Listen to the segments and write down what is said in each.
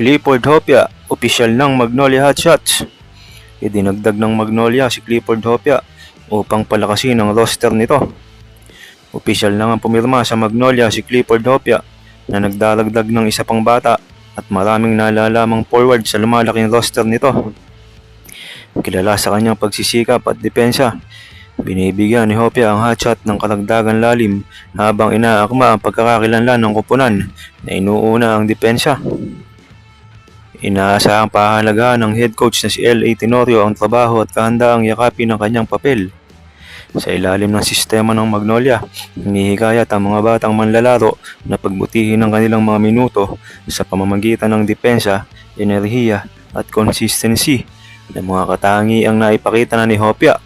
Clifford Hopia, opisyal ng Magnolia Hotshots. Idinagdag ng Magnolia si Clifford Hopia upang palakasin ang roster nito. Opisyal na nga pumirma sa Magnolia si Clifford Hopia na nagdaragdag ng isa pang bata at maraming nalalamang forward sa lumalaking roster nito. Kilala sa kanyang pagsisikap at depensa, binibigyan ni Hopia ang hotshot ng karagdagan lalim habang inaakma ang pagkakakilanlan ng koponan na inuuna ang depensa. Inaasahang pahalagahan ng head coach na si L.A. Tenorio ang trabaho at kahandaang yakapin ng kanyang papel. Sa ilalim ng sistema ng Magnolia, hinihikayat ang mga batang manlalaro na pagbutihin ang kanilang mga minuto sa pamamagitan ng depensa, enerhiya at consistency na mga katangiang naipakita na ni Hopia.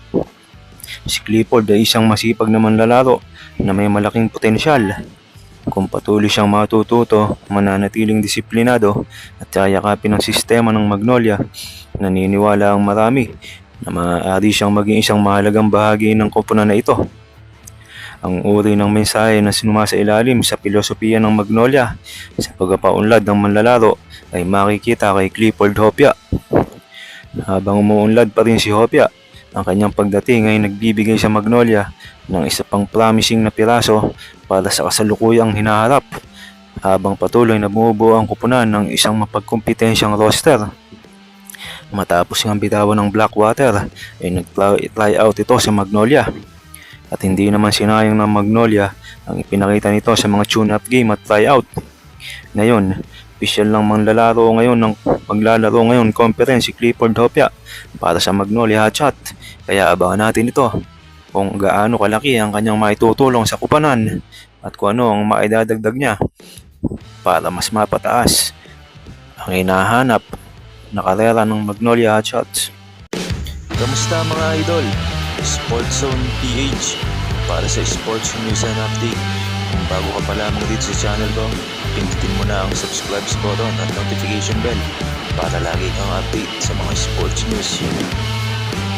Si Clifford ay isang masipag na manlalaro na may malaking potensyal. Kung patuloy siyang matututo, mananatiling disiplinado at yayakapin ng sistema ng Magnolia, naniniwala ang marami na maaari siyang maging isang mahalagang bahagi ng koponan na ito. Ang uri ng mensahe na sumasailalim sa filosofiya ng Magnolia sa pagpapaunlad ng manlalaro ay makikita kay Clifford Hopia. Habang umuunlad pa rin si Hopia, ang kanyang pagdating ay nagbibigay sa Magnolia ng isa pang promising na piraso para sa kasalukuyang hinaharap habang patuloy na bumubuo ang koponan ng isang mapagkompetensyang roster. Matapos ang bitawan ng Blackwater ay nag-try out ito sa Magnolia at hindi naman sinayang ng Magnolia ang ipinakita nito sa mga tune-up game at tryout. Ngayon, opisyal lang maglalaro ngayon conference si Clifford Hopia para sa Magnolia Hotshot, kaya abangan natin ito kung gaano kalaki ang kanyang maitutulong sa kupanan at kung ano ang maidadagdag niya para mas mapataas ang hinahanap na karera ng Magnolia Hotshots. Kamusta mga idol? Sports Zone PH para sa sports news and update. Kung bago ka pa lamang dito sa channel ko, pindutin mo na ang subscribe button at notification bell para lagi kang update sa mga sports news.